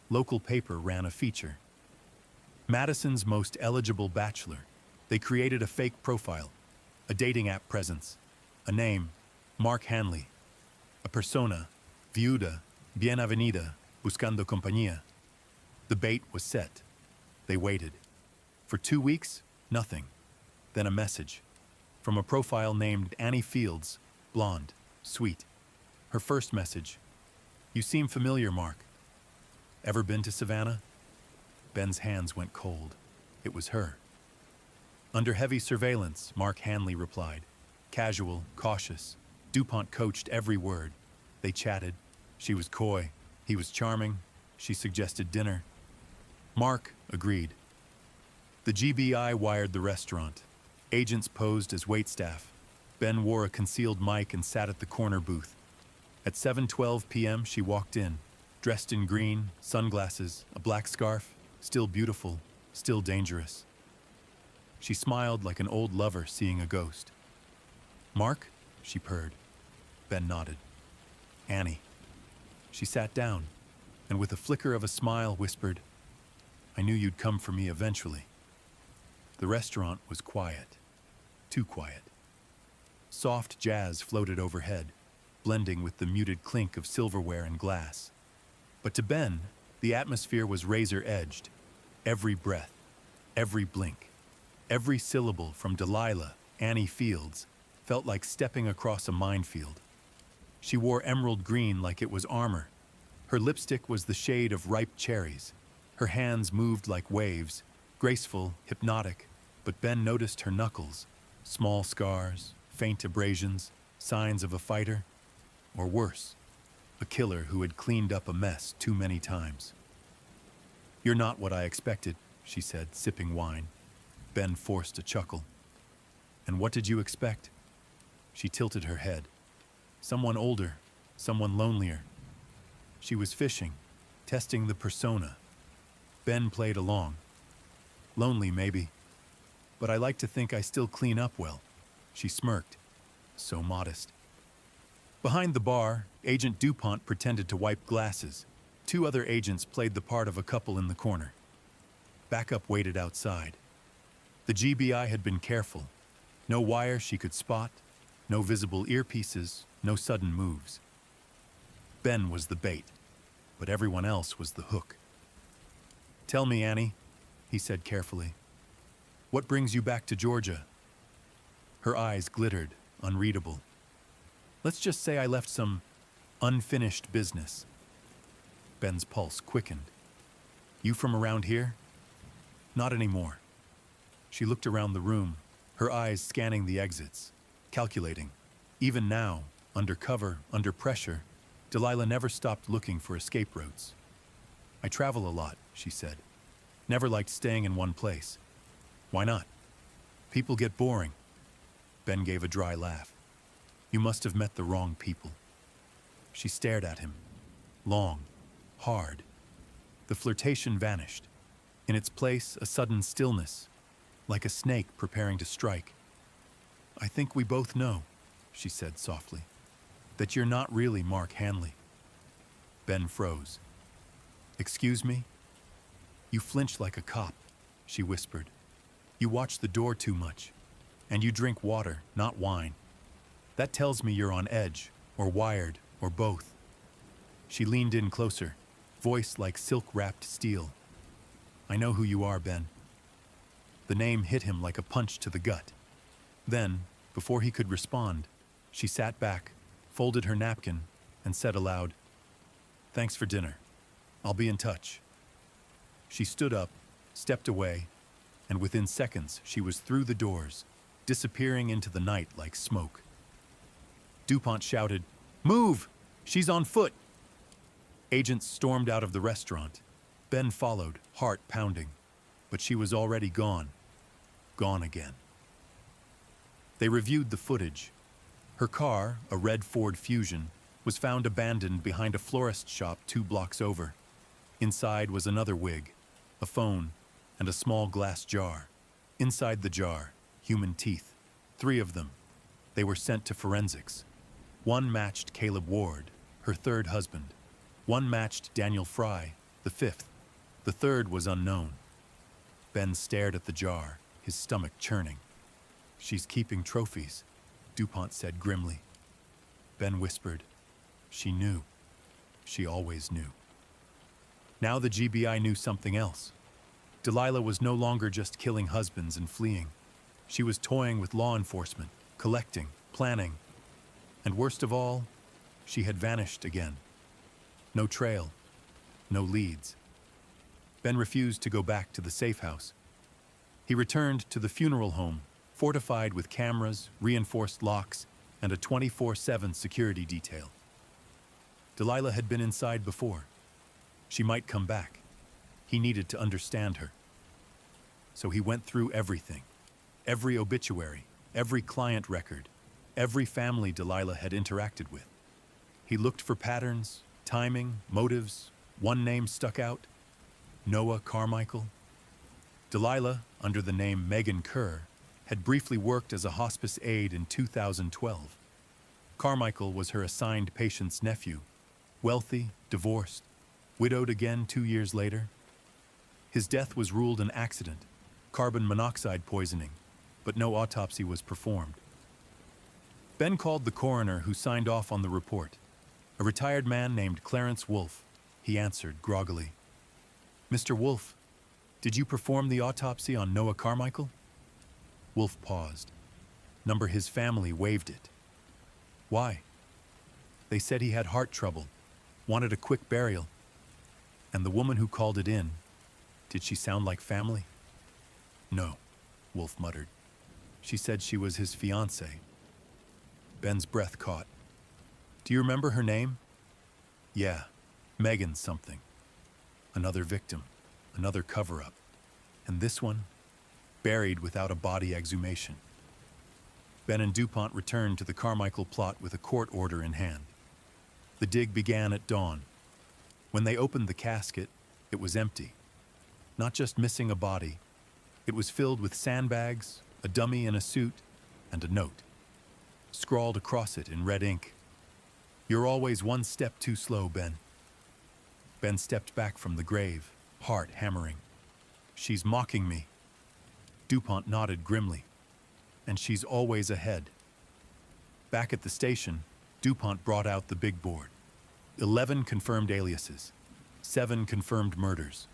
Local paper ran a feature. Madison's most eligible bachelor. They created a fake profile, a dating app presence, a name, Mark Hanley, a persona, viuda, bien avenida, buscando compañía. The bait was set. They waited. For 2 weeks, nothing. Then a message. From a profile named Annie Fields, blonde, sweet. Her first message. You seem familiar, Mark. Ever been to Savannah? Ben's hands went cold. It was her. Under heavy surveillance, Mark Hanley replied. Casual, cautious. DuPont coached every word. They chatted. She was coy. He was charming. She suggested dinner. Mark agreed. The GBI wired the restaurant. Agents posed as waitstaff. Ben wore a concealed mic and sat at the corner booth. At 7:12 p.m., she walked in, dressed in green, sunglasses, a black scarf, still beautiful, still dangerous. She smiled like an old lover seeing a ghost. Mark? She purred. Ben nodded. Annie. She sat down, and with a flicker of a smile whispered, I knew you'd come for me eventually. The restaurant was quiet. Too quiet. Soft jazz floated overhead, blending with the muted clink of silverware and glass. But to Ben, the atmosphere was razor-edged. Every breath, every blink, every syllable from Delilah, Annie Fields, felt like stepping across a minefield. She wore emerald green like it was armor. Her lipstick was the shade of ripe cherries. Her hands moved like waves, graceful, hypnotic, but Ben noticed her knuckles, small scars, faint abrasions, signs of a fighter, or worse, a killer who had cleaned up a mess too many times. You're not what I expected, she said, sipping wine. Ben forced a chuckle. And what did you expect? She tilted her head. Someone older, someone lonelier. She was fishing, testing the persona. Ben played along. Lonely, maybe. But I like to think I still clean up well. She smirked. So modest. Behind the bar, Agent DuPont pretended to wipe glasses. 2 other agents played the part of a couple in the corner. Backup waited outside. The GBI had been careful. No wire she could spot, no visible earpieces, no sudden moves. Ben was the bait, but everyone else was the hook. "Tell me, Annie," he said carefully, "what brings you back to Georgia?" Her eyes glittered, unreadable. "Let's just say I left some unfinished business." Ben's pulse quickened. "You from around here?" "Not anymore." She looked around the room, her eyes scanning the exits, calculating. Even now, under cover, under pressure, Delilah never stopped looking for escape routes. "I travel a lot," she said. "Never liked staying in one place." "Why not?" "People get boring." Ben gave a dry laugh. "You must have met the wrong people." She stared at him. Long, hard. The flirtation vanished. In its place, a sudden stillness, like a snake preparing to strike. "I think we both know," she said softly, "that you're not really Mark Hanley." Ben froze. "Excuse me?" "You flinch like a cop," she whispered. "You watch the door too much, and you drink water, not wine. That tells me you're on edge, or wired, or both." She leaned in closer, voice like silk-wrapped steel. "I know who you are, Ben." The name hit him like a punch to the gut. Then, before he could respond, she sat back, folded her napkin, and said aloud, "Thanks for dinner. I'll be in touch." She stood up, stepped away, and within seconds she was through the doors, disappearing into the night like smoke. DuPont shouted, "Move! She's on foot!" Agents stormed out of the restaurant. Ben followed, heart pounding. But she was already gone. Gone again. They reviewed the footage. Her car, a red Ford Fusion, was found abandoned behind a florist shop 2 blocks over. Inside was another wig, a phone, and a small glass jar. Inside the jar, human teeth. 3 of them. They were sent to forensics. 1 matched Caleb Ward, her 3rd husband. 1 matched Daniel Fry, the 5th. The 3rd was unknown. Ben stared at the jar, his stomach churning. "She's keeping trophies," DuPont said grimly. Ben whispered, "She knew. She always knew." Now the GBI knew something else. Delilah was no longer just killing husbands and fleeing. She was toying with law enforcement, collecting, planning. And worst of all, she had vanished again. No trail, no leads. Ben refused to go back to the safe house. He returned to the funeral home, fortified with cameras, reinforced locks, and a 24/7 security detail. Delilah had been inside before. She might come back. He needed to understand her. So he went through everything. Every obituary, every client record, every family Delilah had interacted with. He looked for patterns, timing, motives. One name stuck out: Noah Carmichael. Delilah, under the name Megan Kerr, had briefly worked as a hospice aide in 2012. Carmichael was her assigned patient's nephew, wealthy, divorced, widowed again 2 years later. His death was ruled an accident, carbon monoxide poisoning, but no autopsy was performed. Ben called the coroner who signed off on the report, a retired man named Clarence Wolfe. He answered groggily, "Mr. Wolfe, did you perform the autopsy on Noah Carmichael?" Wolfe paused. Number his family waived it. "Why?" "They said he had heart trouble, wanted a quick burial. And the woman who called it in, did she sound like family?" "No," Wolfe muttered. "She said she was his fiancée." Ben's breath caught. "Do you remember her name?" "Yeah, Megan something. Another victim, another cover-up. And this one, buried without a body exhumation." Ben and DuPont returned to the Carmichael plot with a court order in hand. The dig began at dawn. When they opened the casket, it was empty. Not just missing a body, it was filled with sandbags, a dummy in a suit, and a note. Scrawled across it in red ink, "You're always one step too slow, Ben." Ben stepped back from the grave, heart hammering. "She's mocking me." DuPont nodded grimly. And she's always ahead. Back at the station, DuPont brought out the big board. 11 confirmed aliases, 7 confirmed murders,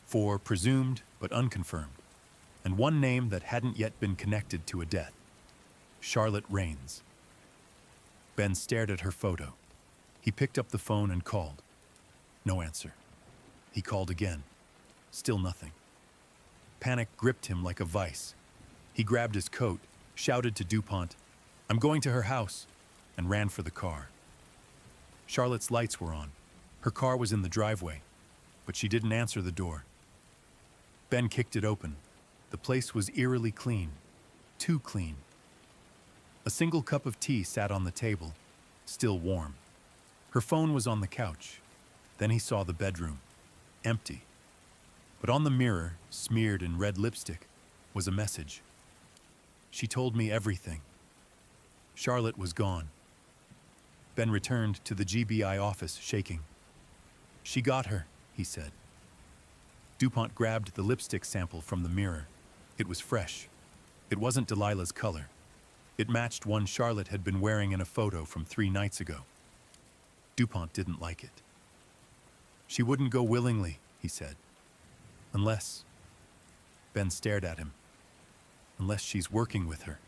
4 presumed but unconfirmed, and 1 name that hadn't yet been connected to a death. Charlotte Rains. Ben stared at her photo. He picked up the phone and called. No answer. He called again. Still nothing. Panic gripped him like a vice. He grabbed his coat, shouted to DuPont, "I'm going to her house," and ran for the car. Charlotte's lights were on. Her car was in the driveway, but she didn't answer the door. Ben kicked it open. The place was eerily clean. Too clean. A single cup of tea sat on the table, still warm. Her phone was on the couch. Then he saw the bedroom. Empty. But on the mirror, smeared in red lipstick, was a message. She told me everything. Charlotte was gone. Ben returned to the GBI office, shaking. "She got her," he said. DuPont grabbed the lipstick sample from the mirror. It was fresh. It wasn't Delilah's color. It matched one Charlotte had been wearing in a photo from 3 nights ago. DuPont didn't like it. "She wouldn't go willingly," he said. "Unless..." Ben stared at him. "Unless she's working with her."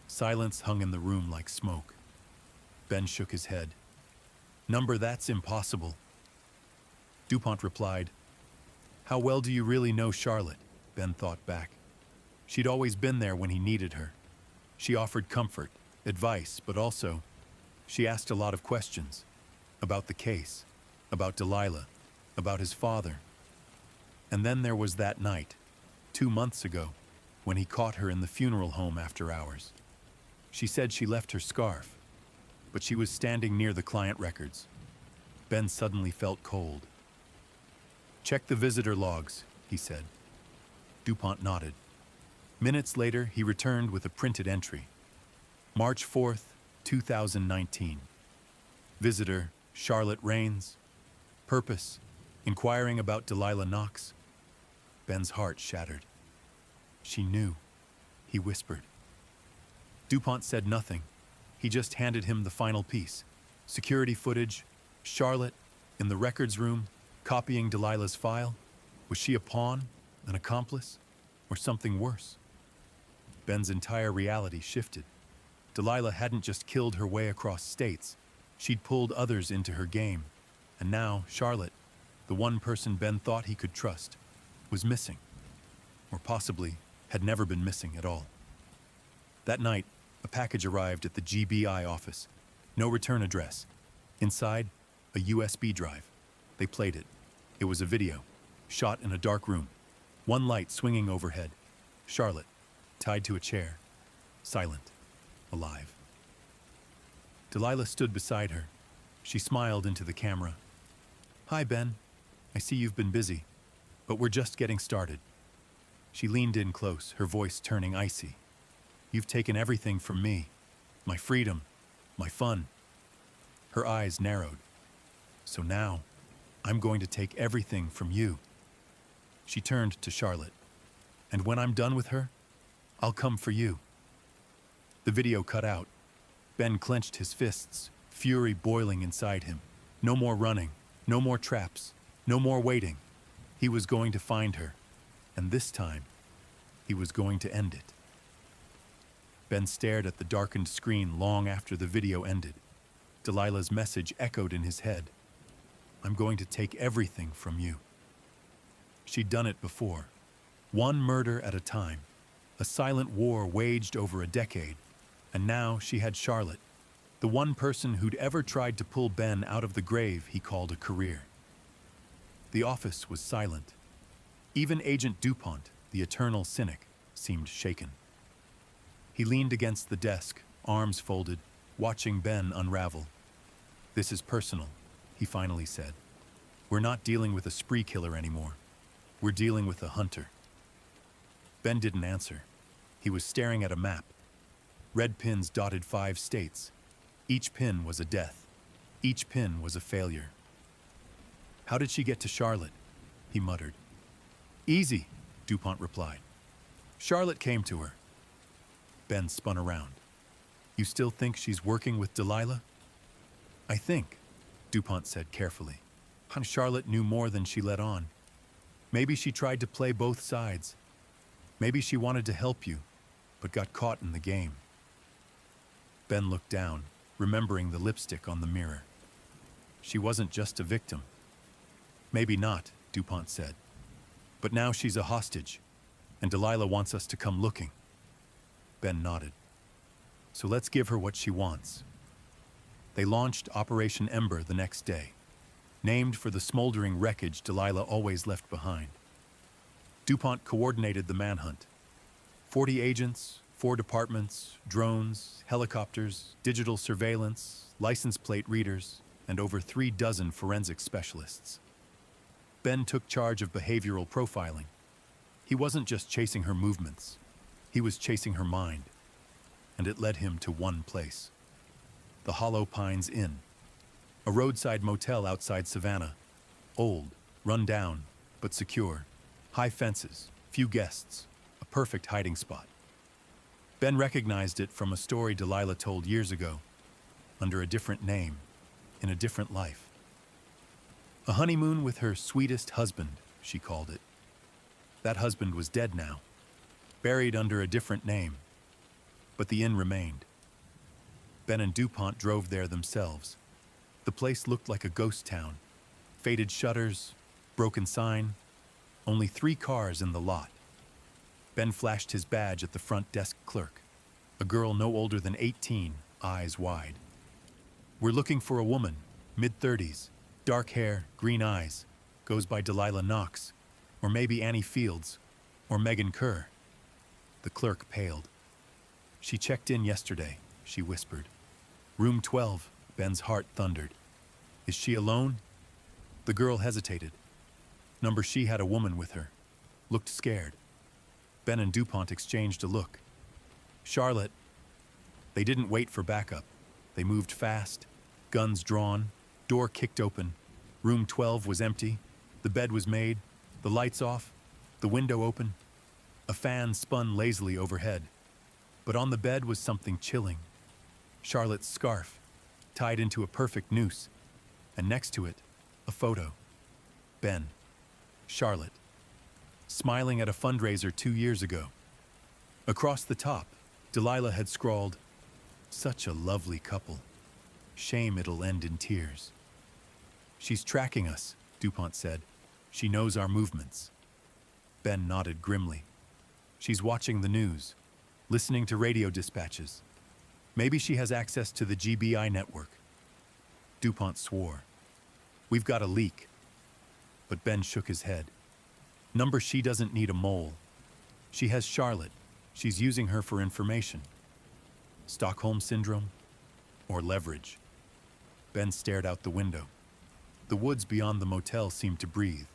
Silence hung in the room like smoke. Ben shook his head. "Number, that's impossible." DuPont replied, "How well do you really know Charlotte?" Ben thought back. She'd always been there when he needed her. She offered comfort, advice, but also, she asked a lot of questions. About the case, about Delilah, about his father. And then there was that night, 2 months ago, when he caught her in the funeral home after hours. She said she left her scarf, but she was standing near the client records. Ben suddenly felt cold. "Check the visitor logs," he said. DuPont nodded. Minutes later, he returned with a printed entry. March 4th, 2019. Visitor, Charlotte Rains. Purpose, inquiring about Delilah Knox. Ben's heart shattered. "She knew," he whispered. DuPont said nothing. He just handed him the final piece. Security footage, Charlotte, in the records room, copying Delilah's file. Was she a pawn, an accomplice, or something worse? Ben's entire reality shifted. Delilah hadn't just killed her way across states. She'd pulled others into her game. And now, Charlotte, the one person Ben thought he could trust, was missing. Or possibly had never been missing at all. That night, a package arrived at the GBI office. No return address. Inside, a USB drive. They played it. It was a video, shot in a dark room. One light swinging overhead. Charlotte, tied to a chair, silent, alive. Delilah stood beside her. She smiled into the camera. "Hi, Ben. I see you've been busy, but we're just getting started." She leaned in close, her voice turning icy. "You've taken everything from me. My freedom, my fun." Her eyes narrowed. "So now, I'm going to take everything from you." She turned to Charlotte. "And when I'm done with her, I'll come for you." The video cut out. Ben clenched his fists, fury boiling inside him. No more running, no more traps, no more waiting. He was going to find her, and this time, he was going to end it. Ben stared at the darkened screen long after the video ended. Delilah's message echoed in his head. "I'm going to take everything from you." She'd done it before. One murder at a time. A silent war waged over a decade. And now she had Charlotte, the one person who'd ever tried to pull Ben out of the grave he called a career. The office was silent. Even Agent DuPont, the eternal cynic, seemed shaken. He leaned against the desk, arms folded, watching Ben unravel. "This is personal," he finally said. "We're not dealing with a spree killer anymore. We're dealing with a hunter." Ben didn't answer. He was staring at a map. Red pins dotted 5 states. Each pin was a death. Each pin was a failure. "How did she get to Charlotte?" he muttered. "Easy," DuPont replied. Charlotte came to her. Ben spun around. You still think she's working with Delilah? I think, DuPont said carefully. Charlotte knew more than she let on. Maybe she tried to play both sides. Maybe she wanted to help you, but got caught in the game. Ben looked down, remembering the lipstick on the mirror. She wasn't just a victim. Maybe not, DuPont said. But now she's a hostage, and Delilah wants us to come looking. Ben nodded. So let's give her what she wants. They launched Operation Ember the next day, named for the smoldering wreckage Delilah always left behind. DuPont coordinated the manhunt. 40 agents, 4 departments, drones, helicopters, digital surveillance, license plate readers, and over 3 dozen forensic specialists. Ben took charge of behavioral profiling. He wasn't just chasing her movements. He was chasing her mind. And it led him to one place. The Hollow Pines Inn. A roadside motel outside Savannah. Old, run down, but secure. High fences, few guests. A perfect hiding spot. Ben recognized it from a story Delilah told years ago, under a different name, in a different life. A honeymoon with her sweetest husband, she called it. That husband was dead now, buried under a different name, but the inn remained. Ben and DuPont drove there themselves. The place looked like a ghost town. Faded shutters, broken sign, only 3 cars in the lot. Ben flashed his badge at the front desk clerk, a girl no older than 18, eyes wide. We're looking for a woman, mid-30s, dark hair, green eyes, goes by Delilah Knox, or maybe Annie Fields, or Megan Kerr. The clerk paled. She checked in yesterday, she whispered. Room 12, Ben's heart thundered. Is she alone? The girl hesitated. Number she had a woman with her. Looked scared. Ben and DuPont exchanged a look. Charlotte. They didn't wait for backup. They moved fast, guns drawn, door kicked open. Room 12 was empty. The bed was made, the lights off, the window open. A fan spun lazily overhead. But on the bed was something chilling. Charlotte's scarf, tied into a perfect noose, and next to it, a photo. Ben, Charlotte, smiling at a fundraiser 2 years ago. Across the top, Delilah had scrawled, "Such a lovely couple. Shame it'll end in tears." She's tracking us, DuPont said. She knows our movements. Ben nodded grimly. She's watching the news, listening to radio dispatches. Maybe she has access to the GBI network. DuPont swore. We've got a leak. But Ben shook his head. Number she doesn't need a mole. She has Charlotte. She's using her for information. Stockholm Syndrome? Or leverage? Ben stared out the window. The woods beyond the motel seemed to breathe.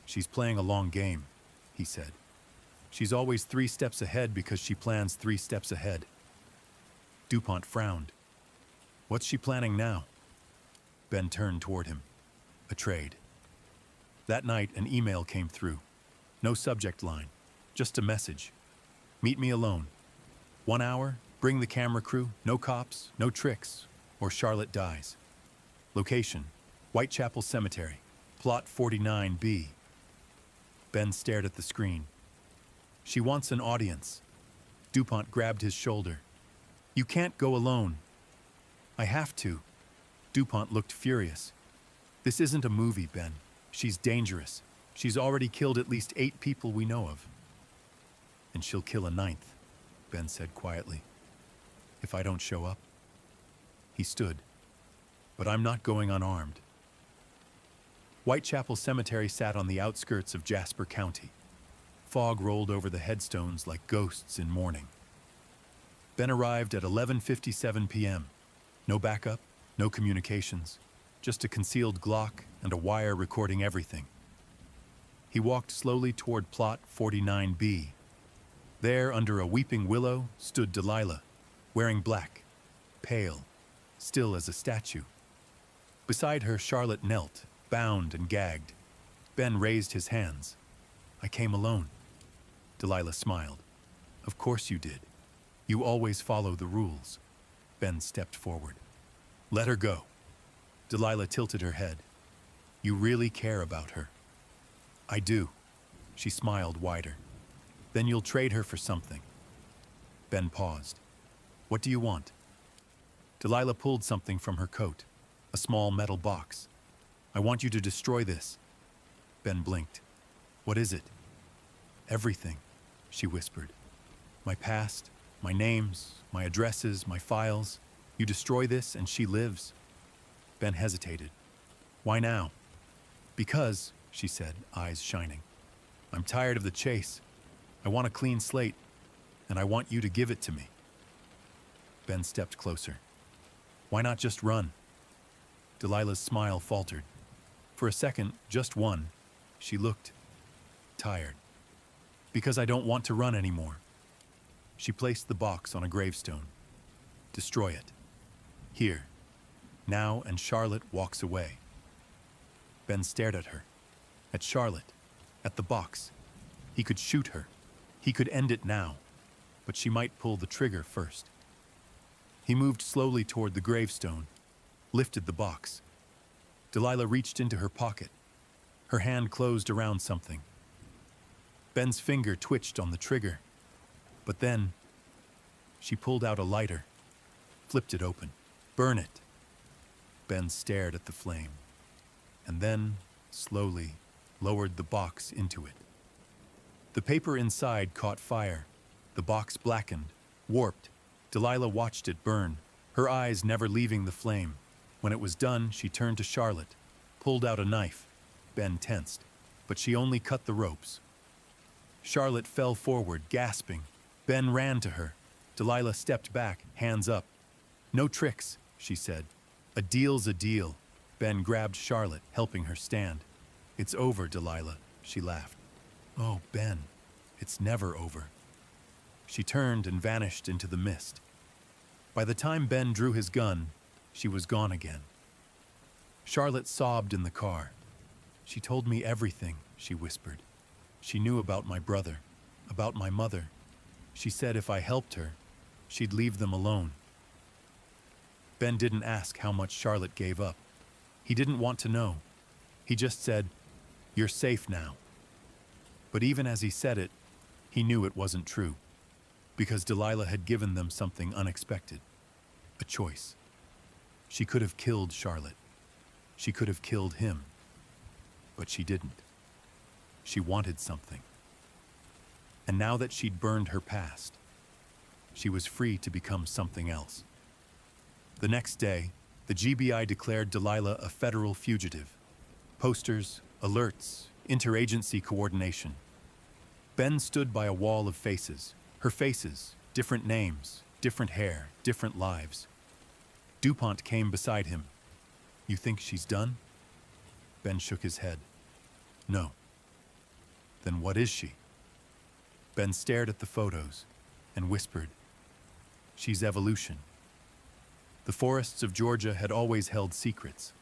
She's playing a long game, he said. She's always 3 steps ahead because she plans 3 steps ahead. DuPont frowned. What's she planning now? Ben turned toward him. A trade. That night, an email came through. No subject line, just a message. Meet me alone. 1 hour, bring the camera crew, no cops, no tricks, or Charlotte dies. Location, Whitechapel Cemetery, plot 49B. Ben stared at the screen. She wants an audience. DuPont grabbed his shoulder. You can't go alone. I have to. DuPont looked furious. This isn't a movie, Ben. She's dangerous. She's already killed at least 8 people we know of. And she'll kill a 9th, Ben said quietly. If I don't show up. He stood. But I'm not going unarmed. Whitechapel Cemetery sat on the outskirts of Jasper County. Fog rolled over the headstones like ghosts in mourning. Ben arrived at 11:57 p.m. No backup, no communications, just a concealed Glock and a wire recording everything. He walked slowly toward plot 49B. There, under a weeping willow, stood Delilah, wearing black, pale, still as a statue. Beside her, Charlotte knelt, bound and gagged. Ben raised his hands. I came alone. Delilah smiled. Of course you did. You always follow the rules. Ben stepped forward. Let her go. Delilah tilted her head. You really care about her. I do. She smiled wider. Then you'll trade her for something. Ben paused. What do you want? Delilah pulled something from her coat, a small metal box. I want you to destroy this. Ben blinked. What is it? Everything, she whispered. My past, my names, my addresses, my files. You destroy this and she lives. Ben hesitated. Why now? Because, she said, eyes shining. I'm tired of the chase. I want a clean slate, and I want you to give it to me. Ben stepped closer. Why not just run? Delilah's smile faltered. For a second, just one, she looked tired. Because I don't want to run anymore. She placed the box on a gravestone. Destroy it. Here. Now, and Charlotte walks away. Ben stared at her. At Charlotte. At the box. He could shoot her. He could end it now. But she might pull the trigger first. He moved slowly toward the gravestone, lifted the box. Delilah reached into her pocket. Her hand closed around something. Ben's finger twitched on the trigger. But then, she pulled out a lighter, flipped it open. Burn it. Ben stared at the flame, and then, slowly, lowered the box into it. The paper inside caught fire. The box blackened, warped. Delilah watched it burn, her eyes never leaving the flame. When it was done, she turned to Charlotte, pulled out a knife. Ben tensed, but she only cut the ropes. Charlotte fell forward, gasping. Ben ran to her. Delilah stepped back, hands up. No tricks, she said. A deal's a deal. Ben grabbed Charlotte, helping her stand. It's over, Delilah, she laughed. Oh, Ben, it's never over. She turned and vanished into the mist. By the time Ben drew his gun, she was gone again. Charlotte sobbed in the car. She told me everything, she whispered. She knew about my brother, about my mother. She said if I helped her, she'd leave them alone. Ben didn't ask how much Charlotte gave up. He didn't want to know. He just said, "You're safe now." But even as he said it, he knew it wasn't true, because Delilah had given them something unexpected, a choice. She could have killed Charlotte. She could have killed him. But she didn't. She wanted something. And now that she'd burned her past, she was free to become something else. The next day, the GBI declared Delilah a federal fugitive. Posters, alerts, interagency coordination. Ben stood by a wall of faces. Her faces, different names, different hair, different lives. DuPont came beside him. You think she's done? Ben shook his head. No. Then what is she? Ben stared at the photos and whispered, she's evolution. The forests of Georgia had always held secrets,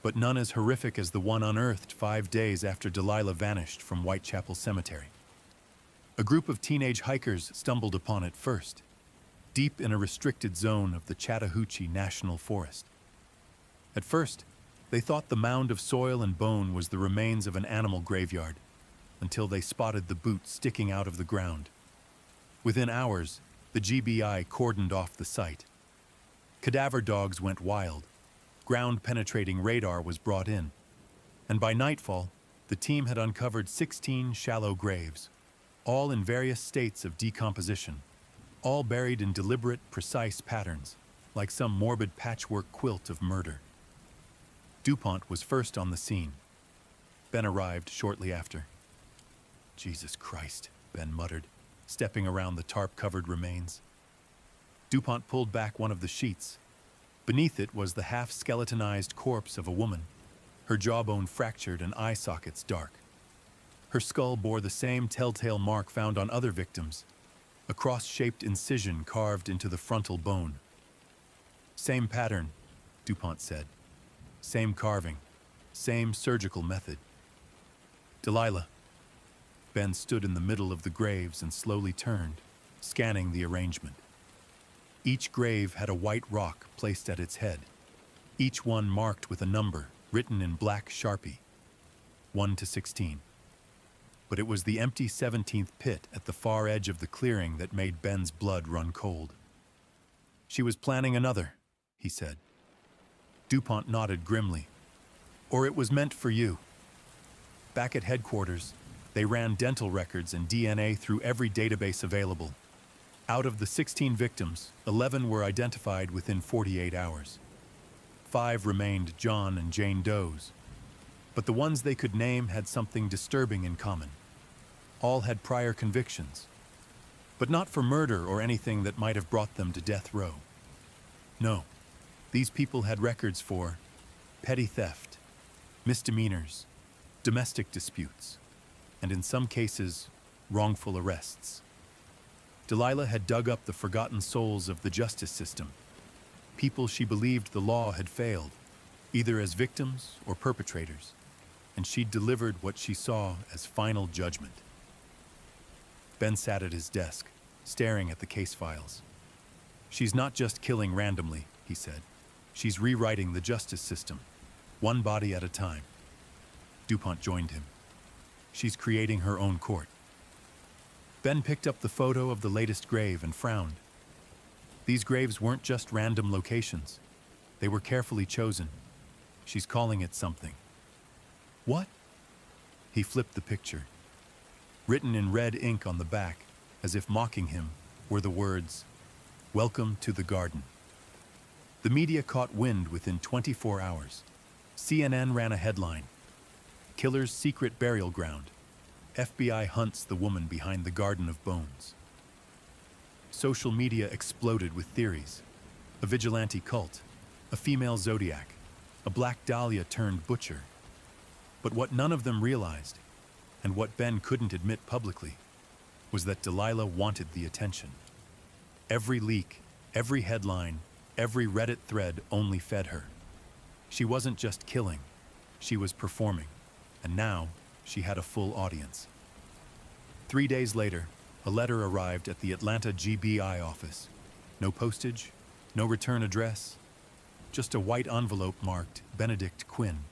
but none as horrific as the one unearthed 5 days after Delilah vanished from Whitechapel Cemetery. A group of teenage hikers stumbled upon it first, deep in a restricted zone of the Chattahoochee National Forest. At first, they thought the mound of soil and bone was the remains of an animal graveyard, until they spotted the boot sticking out of the ground. Within hours, the GBI cordoned off the site. Cadaver dogs went wild. Ground-penetrating radar was brought in. And by nightfall, the team had uncovered 16 shallow graves, all in various states of decomposition, all buried in deliberate, precise patterns, like some morbid patchwork quilt of murder. DuPont was first on the scene. Ben arrived shortly after. Jesus Christ, Ben muttered, stepping around the tarp-covered remains. DuPont pulled back one of the sheets. Beneath it was the half-skeletonized corpse of a woman, her jawbone fractured and eye sockets dark. Her skull bore the same telltale mark found on other victims, a cross-shaped incision carved into the frontal bone. Same pattern, DuPont said. Same carving, same surgical method. Delilah. Ben stood in the middle of the graves and slowly turned, scanning the arrangement. Each grave had a white rock placed at its head, each one marked with a number written in black Sharpie, 1 to 16. But it was the empty 17th pit at the far edge of the clearing that made Ben's blood run cold. "She was planning another," he said. DuPont nodded grimly. "Or it was meant for you." Back at headquarters, they ran dental records and DNA through every database available. Out of the 16 victims, 11 were identified within 48 hours. 5 remained John and Jane Does, but the ones they could name had something disturbing in common. All had prior convictions, but not for murder or anything that might have brought them to death row. No, these people had records for petty theft, misdemeanors, domestic disputes, and in some cases, wrongful arrests. Delilah had dug up the forgotten souls of the justice system, people she believed the law had failed, either as victims or perpetrators, and she'd delivered what she saw as final judgment. Ben sat at his desk, staring at the case files. "She's not just killing randomly," he said. "She's rewriting the justice system, one body at a time." DuPont joined him. "She's creating her own court." Ben picked up the photo of the latest grave and frowned. These graves weren't just random locations. They were carefully chosen. She's calling it something. "What?" He flipped the picture. Written in red ink on the back, as if mocking him, were the words, "Welcome to the Garden." The media caught wind within 24 hours. CNN ran a headline, "Killer's Secret Burial Ground. FBI hunts the woman behind the Garden of Bones." Social media exploded with theories. A vigilante cult, a female zodiac, a Black Dahlia turned butcher. But what none of them realized, and what Ben couldn't admit publicly, was that Delilah wanted the attention. Every leak, every headline, every Reddit thread only fed her. She wasn't just killing, she was performing, and now she had a full audience. 3 days later, a letter arrived at the Atlanta GBI office. No postage, no return address, just a white envelope marked Benedict Quinn.